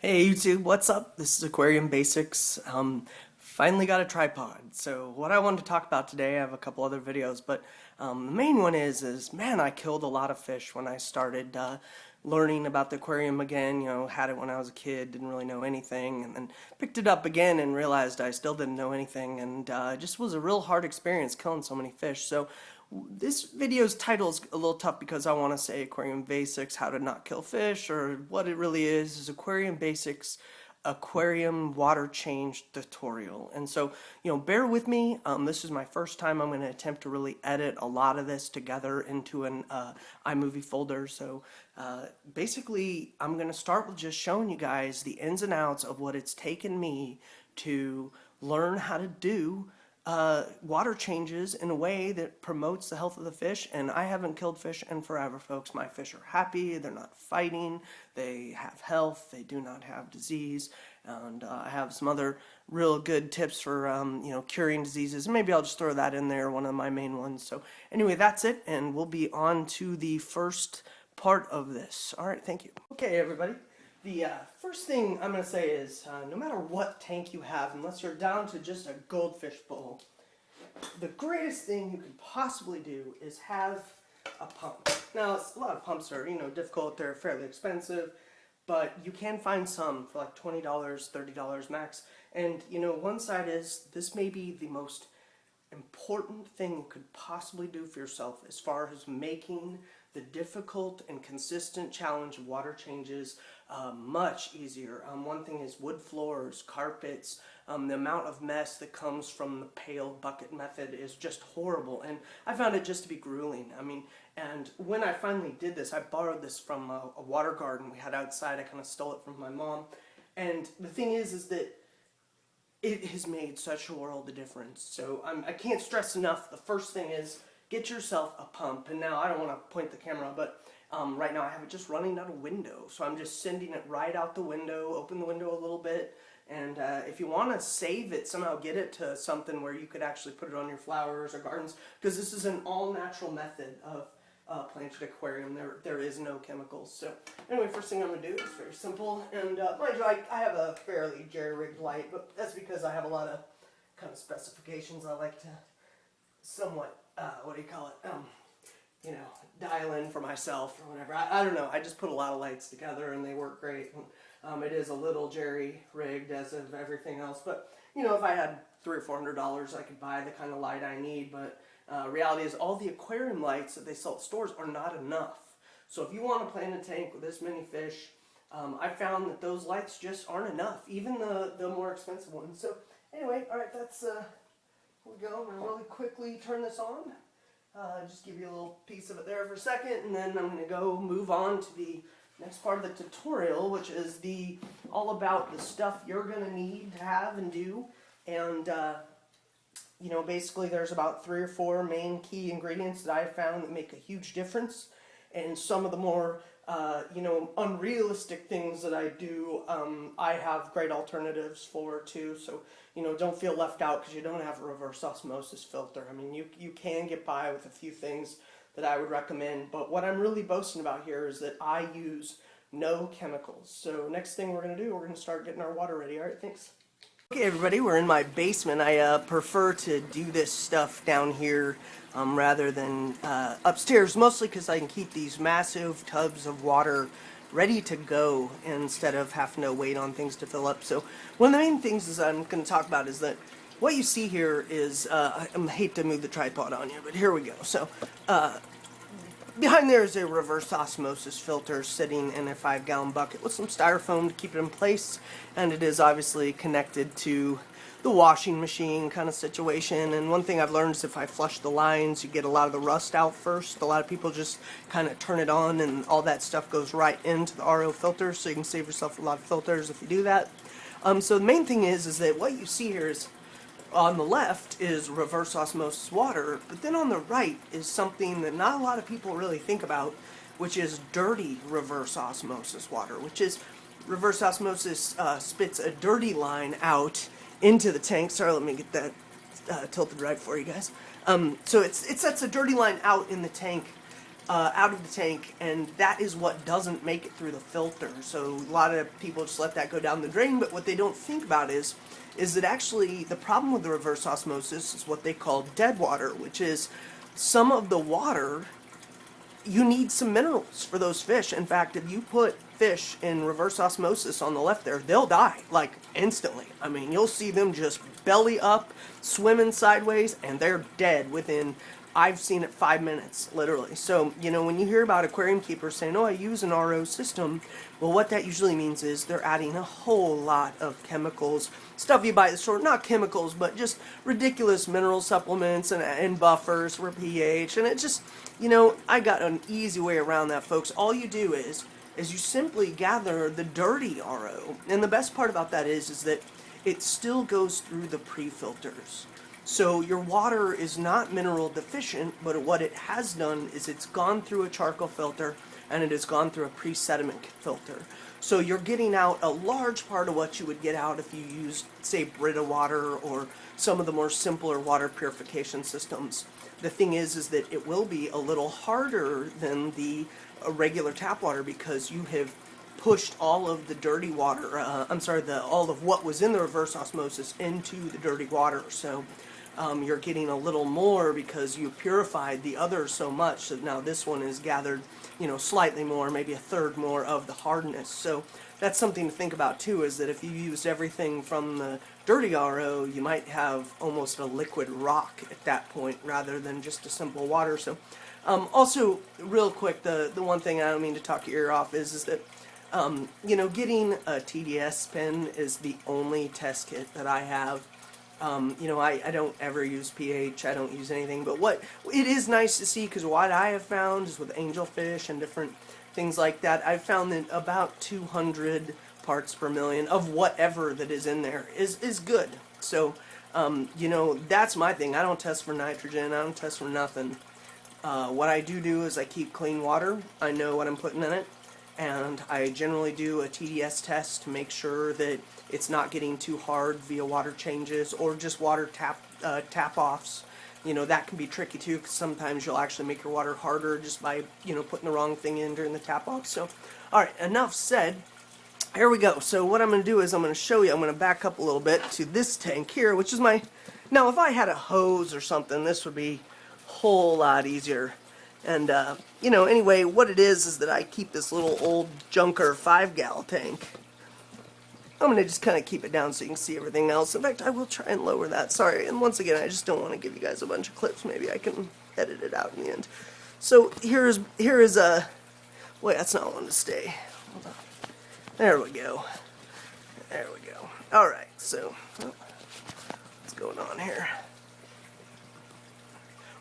Hey YouTube, what's up? This is Aquarium Basics. Finally got a tripod. So what I wanted to talk about today, I have a couple other videos, but the main one is man, I killed a lot of fish when I started learning about the aquarium again. You know, had it when I was a kid, didn't really know anything, and then picked it up again and realized I still didn't know anything, and it just was a real hard experience killing so many fish. So this video's title is a little tough because I want to say Aquarium Basics, how to not kill fish, or what it really is Aquarium Basics aquarium water change tutorial. And so, bear with me. This is my first time I'm going to attempt to really edit a lot of this together into an iMovie folder. So basically, I'm going to start with just showing you guys the ins and outs of what it's taken me to learn how to do water changes in a way that promotes the health of the fish. And I haven't killed fish in forever, folks. My fish are happy, they're not fighting, they have health, they do not have disease, and I have some other real good tips for curing diseases. Maybe I'll just throw that in there, one of my main ones. So anyway, that's it, and we'll be on to the first part of this. All right, thank you. Okay, everybody. The first thing I'm going to say is no matter what tank you have, unless you're down to just a goldfish bowl, the greatest thing you could possibly do is have a pump. Now, a lot of pumps are, difficult, they're fairly expensive, but you can find some for like $20, $30 max. And, one side is this may be the most important thing you could possibly do for yourself as far as making the difficult and consistent challenge of water changes much easier. One thing is wood floors, carpets, the amount of mess that comes from the pail bucket method is just horrible, and I found it just to be grueling. And when I finally did this, I borrowed this from a water garden we had outside. I kind of stole it from my mom, and the thing is that it has made such a world of difference. So I can't stress enough, the first thing is get yourself a pump. And now I don't want to point the camera, but right now I have it just running out a window. So I'm just sending it right out the window, open the window a little bit. And if you want to save it, somehow get it to something where you could actually put it on your flowers or gardens, because this is an all-natural method of planted aquarium. There is no chemicals. So anyway, first thing I'm going to do is very simple. And mind you, I have a fairly jerry-rigged light, but that's because I have a lot of kind of specifications I like to somewhat, dial in for myself or whatever. I don't know. I just put a lot of lights together and they work great. It is a little jerry-rigged as of everything else, but if I had $300 or $400, I could buy the kind of light I need. But reality is all the aquarium lights that they sell at stores are not enough. So if you want to plant a tank with this many fish, I found that those lights just aren't enough, even the more expensive ones. So anyway, all right, that's here we go. I'm going to really quickly turn this on. Just give you a little piece of it there for a second, and then I'm going to go move on to the next part of the tutorial, which is all about the stuff you're going to need to have and do. And basically there's about 3 or 4 main key ingredients that I've found that make a huge difference. And some of the more unrealistic things that I do, I have great alternatives for too. So don't feel left out because you don't have a reverse osmosis filter. You can get by with a few things that I would recommend, but what I'm really boasting about here is that I use no chemicals. So next thing we're going to do, we're going to start getting our water ready. All right, thanks. Okay, everybody, we're in my basement. I prefer to do this stuff down here rather than upstairs, mostly because I can keep these massive tubs of water ready to go instead of having to wait on things to fill up. So one of the main things I'm going to talk about is that what you see here is, I hate to move the tripod on you, but here we go. So behind there is a reverse osmosis filter sitting in a 5-gallon bucket with some styrofoam to keep it in place, and it is obviously connected to the washing machine kind of situation. And one thing I've learned is if I flush the lines, you get a lot of the rust out first. A lot of people just kind of turn it on and all that stuff goes right into the RO filter, so you can save yourself a lot of filters if you do that. So the main thing is that what you see here is on the left is reverse osmosis water, but then on the right is something that not a lot of people really think about, which is dirty reverse osmosis water, which is reverse osmosis spits a dirty line out into the tank. Sorry, let me get that tilted right for you guys. So it sets a dirty line out in the tank out of the tank, and that is what doesn't make it through the filter. So a lot of people just let that go down the drain, but what they don't think about is that actually the problem with the reverse osmosis is what they call dead water, which is some of the water, you need some minerals for those fish. In fact, if you put fish in reverse osmosis on the left there, they'll die, like, instantly. I mean, you'll see them just belly up, swimming sideways, and they're dead within, I've seen it, 5 minutes, literally. So, you know, when you hear about aquarium keepers saying, oh, I use an RO system, well, what that usually means is they're adding a whole lot of chemicals, stuff you buy at the store, not chemicals, but just ridiculous mineral supplements and buffers for pH, and it just, you know, I got an easy way around that, folks. All you do is you simply gather the dirty RO, and the best part about that is that it still goes through the pre-filters. So your water is not mineral deficient, but what it has done is it's gone through a charcoal filter and it has gone through a pre-sediment filter. So you're getting out a large part of what you would get out if you used, say, Brita water or some of the more simpler water purification systems. The thing is that it will be a little harder than the regular tap water because you have pushed all of the dirty water, all of what was in the reverse osmosis into the dirty water. So you're getting a little more because you purified the other so much that now this one is gathered, you know, slightly more, maybe a third more of the hardness. So that's something to think about too, is that if you used everything from the dirty RO, you might have almost a liquid rock at that point rather than just a simple water. So also, real quick, the one thing, I don't mean to talk your ear off, is that you know, getting a TDS pen is the only test kit that I have. You know, I don't ever use pH, I don't use anything, but what it is nice to see, because what I have found is with angelfish and different things like that, I've found that about 200 parts per million of whatever that is in there is good. So, you know, that's my thing. I don't test for nitrogen, I don't test for nothing. What I do is I keep clean water, I know what I'm putting in it, and I generally do a TDS test to make sure that it's not getting too hard via water changes or just water tap-offs. You know, that can be tricky too, because sometimes you'll actually make your water harder just by, you know, putting the wrong thing in during the tap-off. So, alright, enough said. Here we go. So what I'm going to do is I'm going to show you, I'm going to back up a little bit to this tank here, which is my, now if I had a hose or something, this would be a whole lot easier. And, you know, anyway, what it is that I keep this little old junker 5-gal tank. I'm going to just kind of keep it down so you can see everything else. In fact, I will try and lower that. Sorry, and once again, I just don't want to give you guys a bunch of clips. Maybe I can edit it out in the end. So here is a, wait, that's not one to stay. Hold on. There we go. There we go. Alright, so, what's going on here?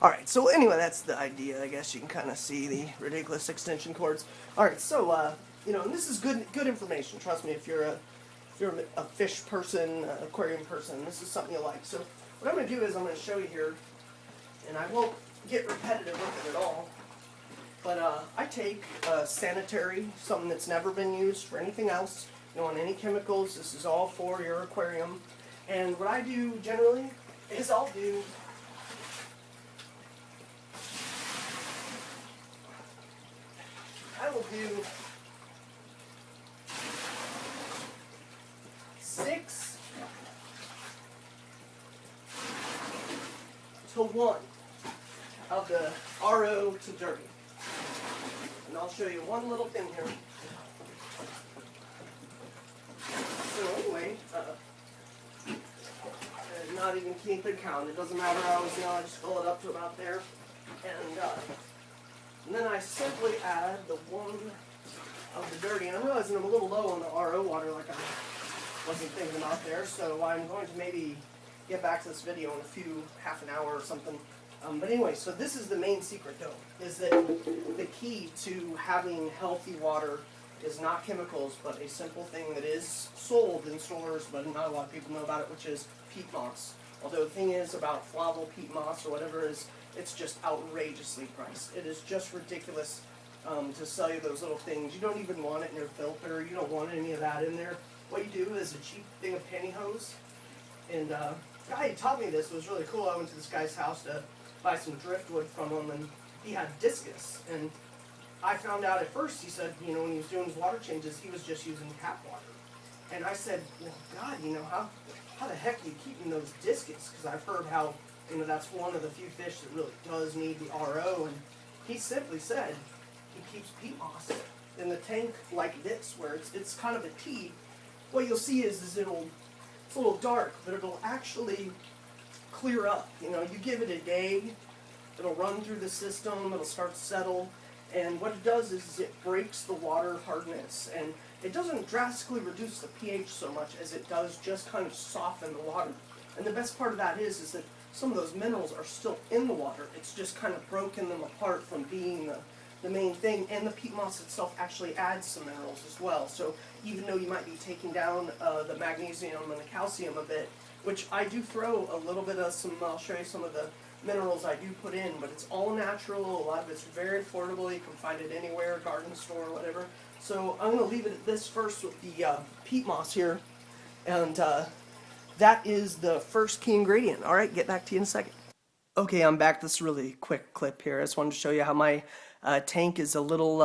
Alright, so anyway, that's the idea. I guess you can kind of see the ridiculous extension cords. Alright, so, you know, and this is good information. Trust me, if you're a fish person, aquarium person, this is something you like. So what I'm going to do is I'm going to show you here, and I won't get repetitive with it at all, but I take sanitary, something that's never been used for anything else. You don't want any chemicals. This is all for your aquarium. And what I do generally is I will do 6 to 1 of the RO to dirty. And I'll show you one little thing here. So anyway, not even keeping count. It doesn't matter how I just fill it up to about there. And then I simply add the 1 of the dirty. And I'm realizing I'm a little low on the RO water, like I wasn't thinking about there. So I'm going to maybe get back to this video in half an hour or something. But anyway, so this is the main secret though, is that the key to having healthy water is not chemicals, but a simple thing that is sold in stores, but not a lot of people know about it, which is peat moss. Although the thing is about Flavel peat moss or whatever is, it's just outrageously priced. It is just ridiculous to sell you those little things. You don't even want it in your filter. You don't want any of that in there. What you do is a cheap thing of pantyhose. And the guy who taught me this was really cool. I went to this guy's house to buy some driftwood from him, and he had discus. And I found out at first, he said, you know, when he was doing his water changes, he was just using tap water. And I said, well, God, you know, how the heck are you keeping those discus? Because I've heard how, you know, that's one of the few fish that really does need the RO. And he simply said he keeps peat moss in the tank like this, where it's kind of a T. What you'll see is it's a little dark, but it'll actually clear up. You know, you give it a day, it'll run through the system, it'll start to settle. And what it does is it breaks the water hardness, and it doesn't drastically reduce the pH so much as it does just kind of soften the water. And the best part of that is that some of those minerals are still in the water. It's just kind of broken them apart from being the main thing. And the peat moss itself actually adds some minerals as well. So even though you might be taking down the magnesium and the calcium a bit, which I do throw a little bit of some, I'll show you some of the minerals I do put in, but it's all natural. A lot of it's very affordable. You can find it anywhere, garden store, whatever. So I'm going to leave it at this first with the peat moss here. And that is the first key ingredient. All right, get back to you in a second. Okay, I'm back. This is a really quick clip here. I just wanted to show you how my tank is a little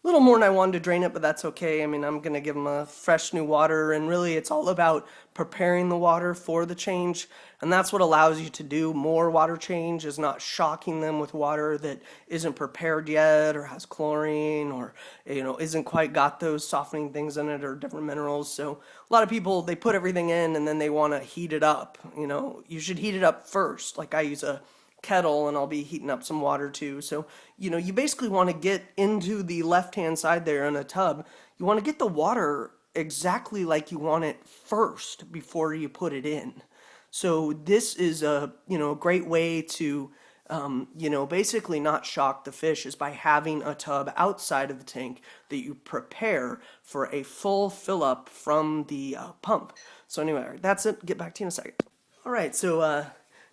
more than I wanted to drain it, but that's okay. I mean, I'm going to give them a fresh new water, and really it's all about preparing the water for the change, and that's what allows you to do more water change, is not shocking them with water that isn't prepared yet or has chlorine or, you know, isn't quite got those softening things in it or different minerals. So a lot of people, they put everything in and then they want to heat it up. You know, you should heat it up first. Like I use a kettle and I'll be heating up some water too. So, you know, you basically want to get into the left-hand side there in a tub. You want to get the water exactly like you want it first before you put it in. So this is a, you know, a great way to, you know, basically not shock the fish, is by having a tub outside of the tank that you prepare for a full fill up from the pump. So anyway, that's it. Get back to you in a second. All right, so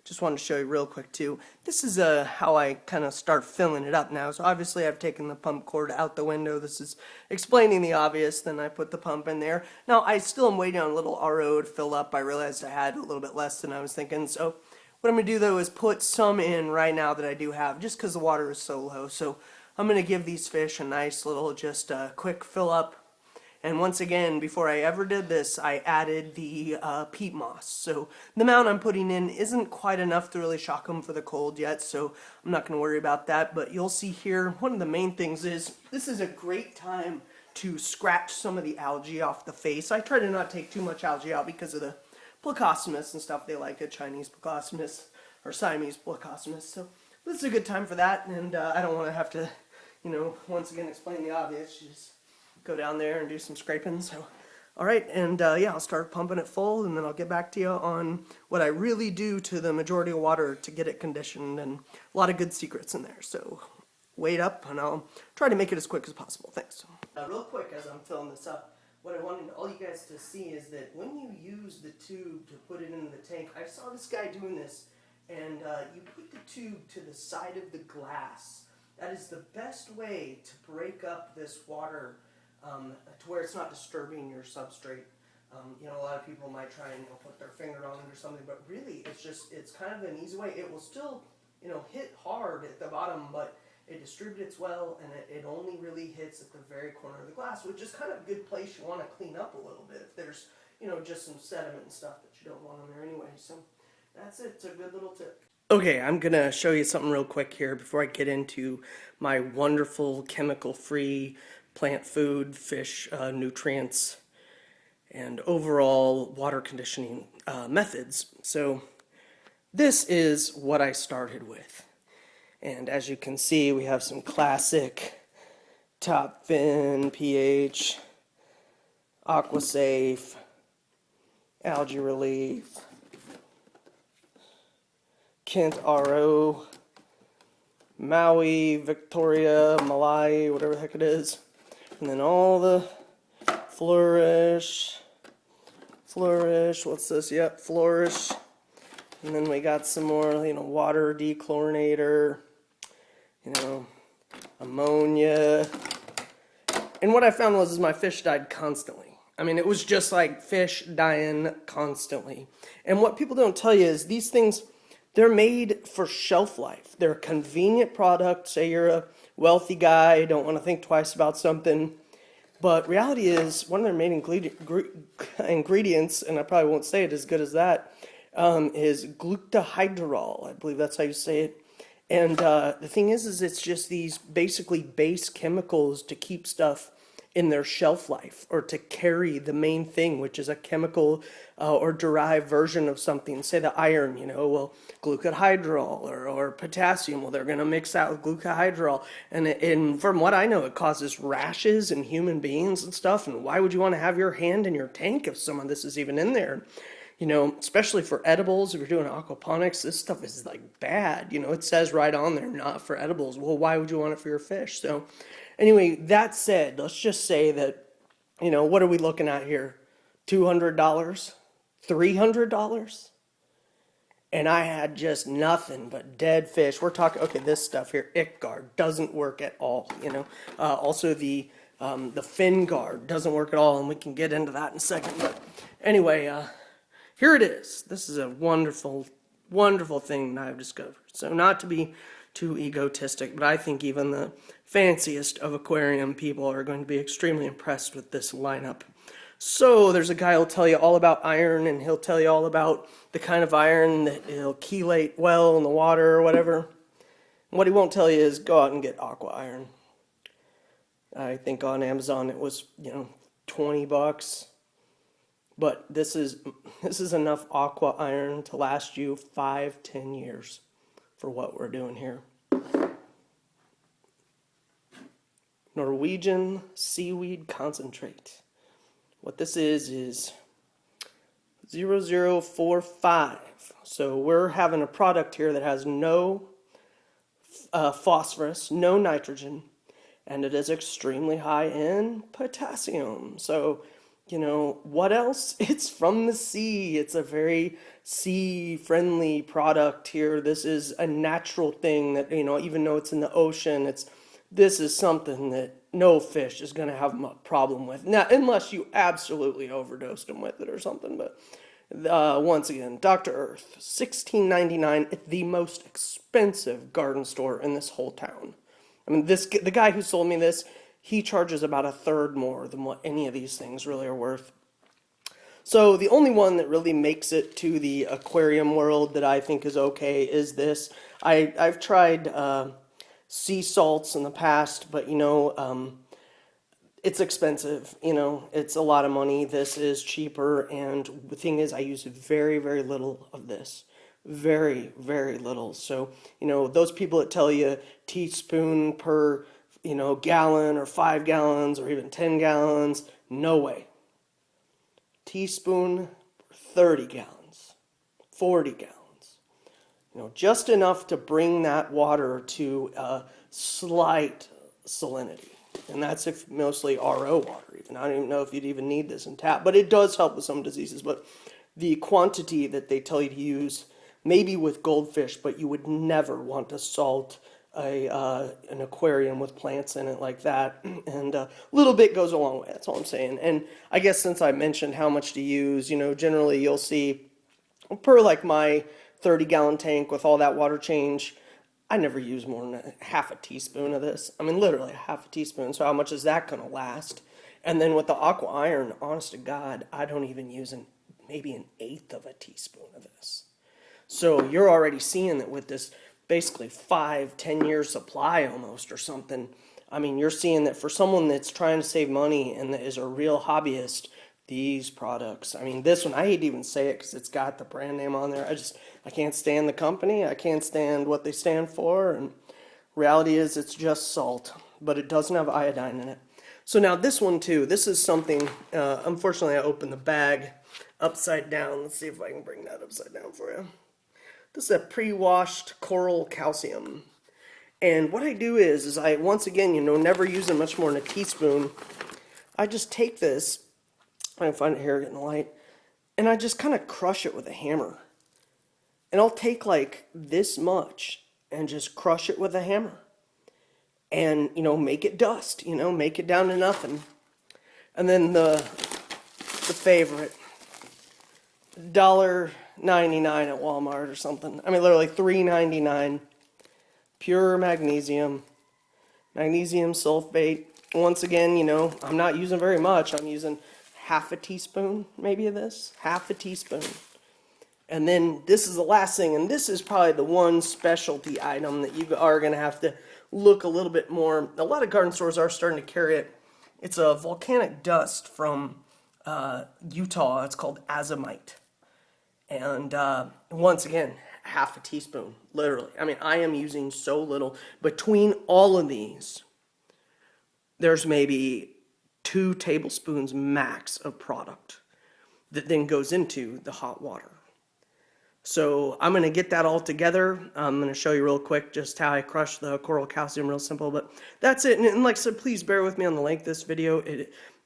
just wanted to show you real quick too. This is how I kind of start filling it up now. So obviously I've taken the pump cord out the window. This is explaining the obvious. Then I put the pump in there. Now I still am waiting on a little RO to fill up. I realized I had a little bit less than I was thinking. So what I'm going to do though is put some in right now that I do have, just because the water is so low. So I'm going to give these fish a nice little just quick fill up. And once again, before I ever did this, I added the peat moss. So the amount I'm putting in isn't quite enough to really shock them for the cold yet, so I'm not going to worry about that. But you'll see here, one of the main things is, this is a great time to scratch some of the algae off the face. I try to not take too much algae out because of the Plecostomus and stuff. They like a Chinese Plecostomus or Siamese Plecostomus. So this is a good time for that, and I don't want to have to, you know, once again explain the obvious. Just go down there and do some scraping. So, all right, and yeah, I'll start pumping it full, and then I'll get back to you on what I really do to the majority of water to get it conditioned, and a lot of good secrets in there. So wait up, and I'll try to make it as quick as possible. Thanks. Real quick, as I'm filling this up, what I wanted all you guys to see is that when you use the tube to put it into the tank, I saw this guy doing this, and you put the tube to the side of the glass. That is the best way to break up this water to where it's not disturbing your substrate. You know, a lot of people might try and, you know, put their finger on it or something, but really it's kind of an easy way. It will still, you know, hit hard at the bottom, but it distributes well, and it only really hits at the very corner of the glass, which is kind of a good place you want to clean up a little bit if there's, you know, just some sediment and stuff that you don't want in there anyway. So that's it. It's a good little tip. Okay, I'm going to show you something real quick here before I get into my wonderful chemical-free plant food, fish nutrients, and overall water conditioning methods. So this is what I started with. And as you can see, we have some classic Top Fin, pH, Aquasafe, Algae Relief, Kent RO, Maui, Victoria, Malai, whatever the heck it is. And then all the Flourish, what's this? Yep, Flourish. And then we got some more, you know, water dechlorinator, you know, ammonia. And what I found was my fish died constantly. I mean, it was just like fish dying constantly. And what people don't tell you is these things, they're made for shelf life. They're a convenient product. Say you're a wealthy guy, don't want to think twice about something. But reality is, one of their main ingredients, and I probably won't say it as good as that, is glucohydrol. I believe that's how you say it. And the thing is it's just these basically base chemicals to keep stuff in their shelf life, or to carry the main thing, which is a chemical or derived version of something. Say the iron, well, glucohydrol, or potassium, well, they're going to mix that with glucohydrol. And from what I know, it causes rashes in human beings and stuff. And why would you want to have your hand in your tank if some of this is even in there? Especially for edibles, if you're doing aquaponics, this stuff is like bad. It says right on there, not for edibles. Well, why would you want it for your fish? So anyway, that said, let's just say that, what are we looking at here? $200? $300? And I had just nothing but dead fish. We're talking, okay, this stuff here, IckGuard, doesn't work at all, Also the fin guard doesn't work at all, and we can get into that in a second. But anyway, here it is. This is a wonderful, wonderful thing that I've discovered. So not to be too egotistic, but I think even the fanciest of aquarium people are going to be extremely impressed with this lineup. So there's a guy who'll tell you all about iron, and he'll tell you all about the kind of iron that will chelate well in the water or whatever. And what he won't tell you is go out and get aqua iron. I think on Amazon it was, $20. But this is enough aqua iron to last you 5-10 years for what we're doing here. Norwegian seaweed concentrate. What this is 0045. So we're having a product here that has no phosphorus, no nitrogen, and it is extremely high in potassium. So what else? It's from the sea. It's a very sea-friendly product here. This is a natural thing that, even though it's in the ocean, this is something that no fish is going to have a problem with. Now, unless you absolutely overdosed them with it or something. But once again, Dr. Earth, $16.99 at the most expensive garden store in this whole town. I mean, the guy who sold me this, he charges about 1/3 more than what any of these things really are worth. So the only one that really makes it to the aquarium world that I think is okay is this. I've tried sea salts in the past, but it's expensive. It's a lot of money. This is cheaper, and the thing is, I use very, very little of this. Very, very little. So, those people that tell you teaspoon per gallon or 5 gallons or even 10 gallons. No way. Teaspoon, 30 gallons, 40 gallons. Just enough to bring that water to a slight salinity. And that's if mostly RO water even. I don't even know if you'd even need this in tap, but it does help with some diseases. But the quantity that they tell you to use, maybe with goldfish, but you would never want to salt an aquarium with plants in it like that, and a little bit goes a long way. That's all I'm saying. And I guess since I mentioned how much to use, generally you'll see per like my 30-gallon tank with all that water change, I never use more than half a teaspoon of this. I mean, literally half a teaspoon. So how much is that going to last? And then with the aqua iron, honest to God, I don't even use maybe 1/8 of a teaspoon of this. So you're already seeing that with this basically 5-10 year supply almost or something. I mean, you're seeing that for someone that's trying to save money and that is a real hobbyist, these products, I mean, this one, I hate to even say it because it's got the brand name on there. I can't stand the company. I can't stand what they stand for. And reality is it's just salt, but it doesn't have iodine in it. So now this one too, this is something, unfortunately I opened the bag upside down. Let's see if I can bring that upside down for you. This is a pre-washed coral calcium. And what I do is I, once again, never using much more than a teaspoon, I just take this, I can find it here in the light, and I just kind of crush it with a hammer. And I'll take like this much and just crush it with a hammer. And, make it dust, make it down to nothing. And then the favorite, $1.99 at Walmart or something. I mean, literally $3.99. Pure magnesium. Magnesium sulfate. Once again, you know, I'm not using very much. I'm using half a teaspoon, maybe of this. Half a teaspoon. And then this is the last thing, and this is probably the one specialty item that you are going to have to look a little bit more. A lot of garden stores are starting to carry it. It's a volcanic dust from Utah. It's called azomite. And once again, half a teaspoon, literally. I mean, I am using so little. Between all of these, there's maybe 2 tablespoons max of product that then goes into the hot water. So I'm going to get that all together. I'm going to show you real quick just how I crush the coral calcium, real simple, but that's it. And like I said, please bear with me on the length of this video.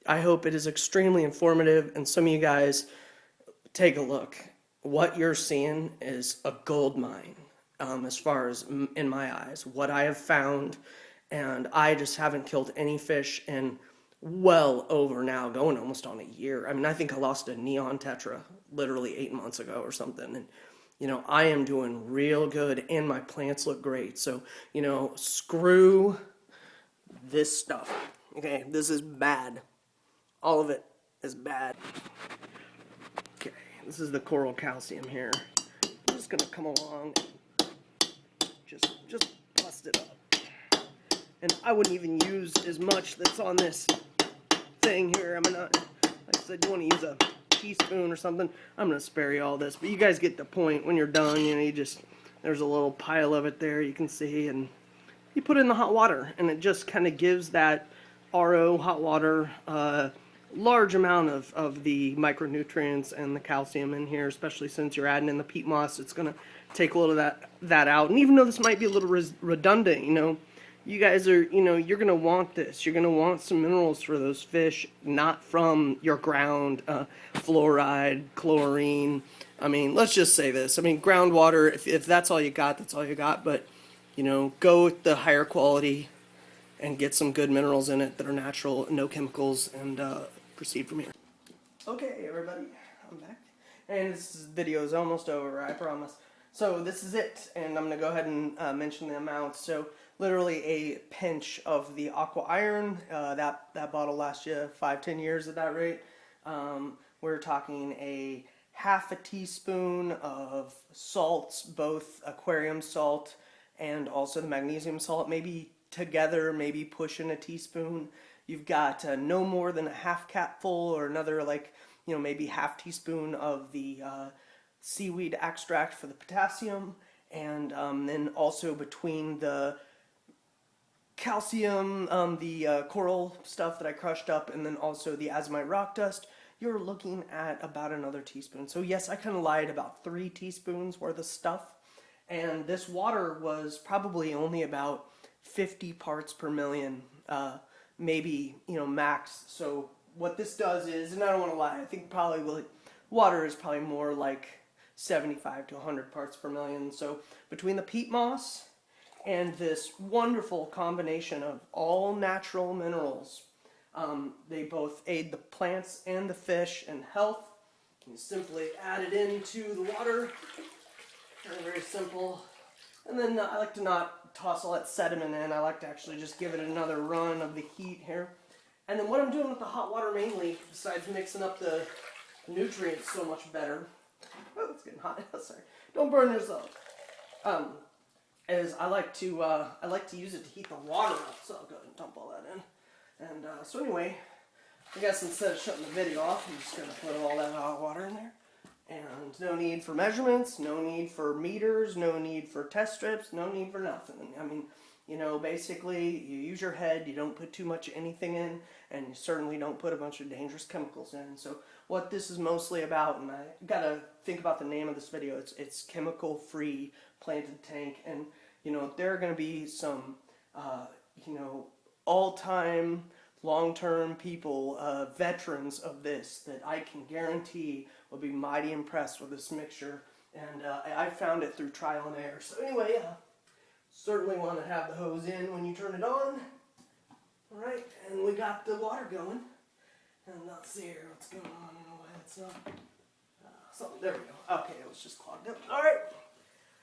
I hope it is extremely informative, and some of you guys take a look. What you're seeing is a gold mine, as far as in my eyes, what I have found, and I just haven't killed any fish in well over now, going almost on a year. I mean, I think I lost a neon tetra literally 8 months ago or something, and you know, I am doing real good, and my plants look great. So, you know, screw this stuff. Okay, this is bad. All of it is bad. Okay, this is the coral calcium here. I'm just gonna come along and just bust it up. And I wouldn't even use as much that's on this thing here. I'm gonna, like I said, you want to use a teaspoon or something. I'm gonna spare you all this, but you guys get the point. When you're done, you know, you just, there's a little pile of it there you can see, and you put it in the hot water, and it just kind of gives that RO hot water large amount of the micronutrients and the calcium in here, especially since you're adding in the peat moss. It's gonna take a little of that out. And even though this might be a little redundant, you know, you guys are, you know, you're going to want this. You're going to want some minerals for those fish, not from your ground, fluoride, chlorine. I mean, let's just say this. I mean, groundwater, if that's all you got, that's all you got. But, you know, go with the higher quality and get some good minerals in it that are natural, no chemicals, and proceed from here. Okay, everybody, I'm back. And this video is almost over, I promise. So this is it, and I'm going to go ahead and mention the amounts. So literally a pinch of the aqua iron. That bottle lasts you 5-10 years at that rate. We're talking a half a teaspoon of salts, both aquarium salt and also the magnesium salt, maybe together, maybe pushing a teaspoon. You've got no more than a half capful, or another, like, you know, maybe half teaspoon of the seaweed extract for the potassium, and then also between the calcium, the coral stuff that I crushed up, and then also the azomite rock dust, you're looking at about another teaspoon. So yes, I kind of lied, about 3 teaspoons worth of stuff. And this water was probably only about 50 parts per million, maybe, you know, max. So what this does is, and I don't want to lie, I think probably water is probably more like 75 to 100 parts per million. So between the peat moss and this wonderful combination of all natural minerals, they both aid the plants and the fish in health. You simply add it into the water. Very, very simple. And then I like to not toss all that sediment in. I like to actually just give it another run of the heat here. And then what I'm doing with the hot water mainly, besides mixing up the nutrients so much better, oh, it's getting hot. Sorry, don't burn yourself. Is I like to use it to heat the water up. So I'll go ahead and dump all that in. And so anyway, I guess instead of shutting the video off, I'm just gonna put all that hot water in there. And no need for measurements, no need for meters, no need for test strips, no need for nothing. I mean, you know, basically, you use your head, you don't put too much of anything in, and you certainly don't put a bunch of dangerous chemicals in. So what this is mostly about, and I gotta think about the name of this video, it's chemical-free planted tank. And, you know, there are gonna be some, you know, all-time, long-term people, veterans of this, that I can guarantee will be mighty impressed with this mixture. And I found it through trial and error. So anyway, certainly want to have the hose in when you turn it on. Alright, and we got the water going. And let's see here what's going on. It's not something. There we go. Okay, it was just clogged up. All right.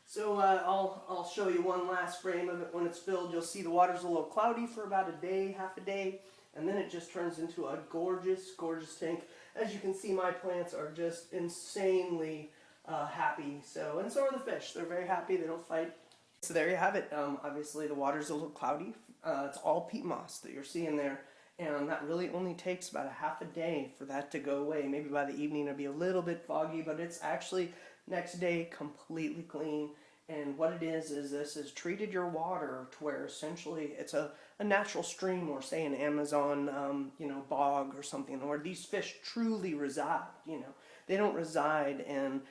So I'll show you one last frame of it when it's filled. You'll see the water's a little cloudy for about a day, half a day, and then it just turns into a gorgeous, gorgeous tank. As you can see, my plants are just insanely happy. So, and so are the fish. They're very happy. They don't fight. So there you have it. Obviously, the water's a little cloudy. It's all peat moss that you're seeing there. And that really only takes about a half a day for that to go away. Maybe by the evening it'll be a little bit foggy, but it's actually next day completely clean. And what it is this has treated your water to where essentially it's a natural stream, or say an Amazon bog or something, where these fish truly reside. They don't reside in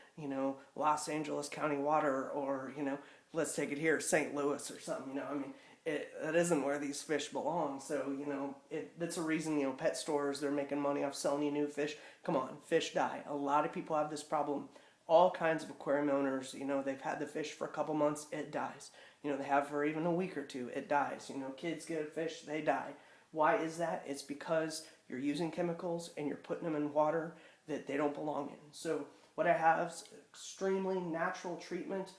Los Angeles County water, or let's take it here, St. Louis or something. That isn't where these fish belong. So, that's a reason, pet stores, they're making money off selling you new fish. Come on, fish die. A lot of people have this problem. All kinds of aquarium owners, they've had the fish for a couple months, it dies. They have for even a week or two, it dies. Kids get a fish, they die. Why is that? It's because you're using chemicals and you're putting them in water that they don't belong in. So what I have is extremely natural treatment.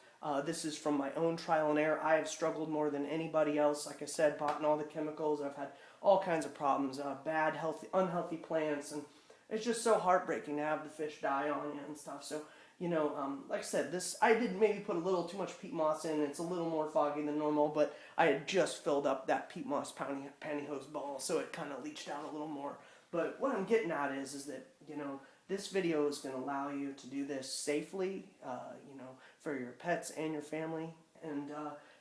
This is from my own trial and error. I have struggled more than anybody else. Like I said, bought in all the chemicals. I've had all kinds of problems, bad, unhealthy plants, and it's just so heartbreaking to have the fish die on you and stuff. So, like I said, I did maybe put a little too much peat moss in. It's a little more foggy than normal, but I had just filled up that peat moss pantyhose ball, so it kind of leached out a little more. But what I'm getting at is that, this video is going to allow you to do this safely, for your pets and your family, and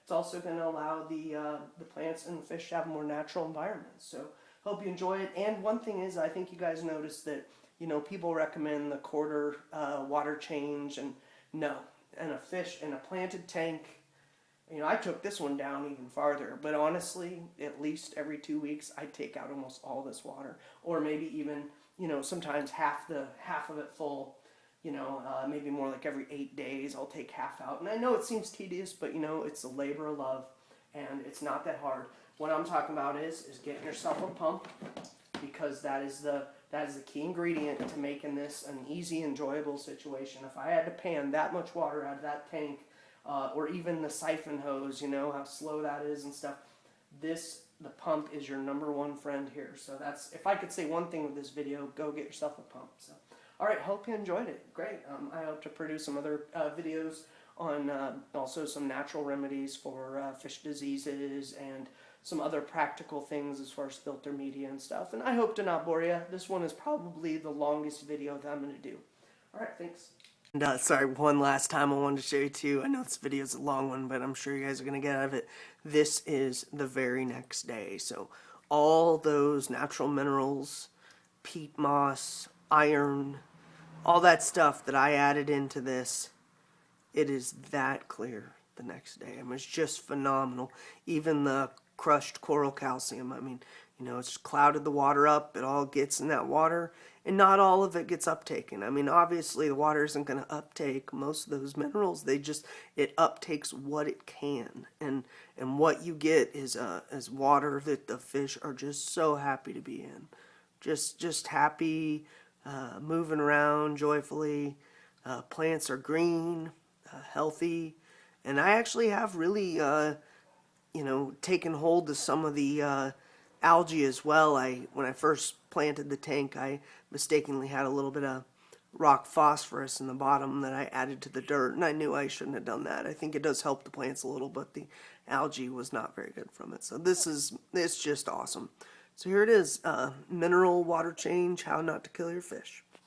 it's also going to allow the plants and the fish to have a more natural environment. So hope you enjoy it. And one thing is, I think you guys noticed that people recommend the quarter water change, and no, and a fish in a planted tank. I took this one down even farther, but honestly, at least every 2 weeks, I take out almost all this water, or maybe even sometimes half of it full. Maybe more like every 8 days I'll take half out. And I know it seems tedious, but it's a labor of love, and it's not that hard. What I'm talking about is getting yourself a pump, because that is the key ingredient to making this an easy, enjoyable situation. If I had to pan that much water out of that tank, or even the siphon hose, how slow that is and stuff, the pump is your #1 friend here. So if I could say one thing with this video, go get yourself a pump. So, all right, hope you enjoyed it. Great. I hope to produce some other videos on also some natural remedies for fish diseases, and some other practical things as far as filter media and stuff. And I hope to not bore you. This one is probably the longest video that I'm going to do. All right, thanks. And sorry, one last time I wanted to show you too. I know this video is a long one, but I'm sure you guys are going to get out of it. This is the very next day. So all those natural minerals, peat moss, iron, all that stuff that I added into this, it is that clear the next day. It's just phenomenal. Even the crushed coral calcium, it's clouded the water up. It all gets in that water, and not all of it gets uptaken. Obviously the water isn't going to uptake most of those minerals. It uptakes what it can, and what you get is water that the fish are just so happy to be in, just happy, moving around joyfully. Plants are green, healthy, and I actually have really taken hold of some of the algae as well. When I first planted the tank, I mistakenly had a little bit of rock phosphorus in the bottom that I added to the dirt, and I knew I shouldn't have done that. I think it does help the plants a little, but the algae was not very good from it. So it's just awesome. So here it is, mineral water change, how not to kill your fish.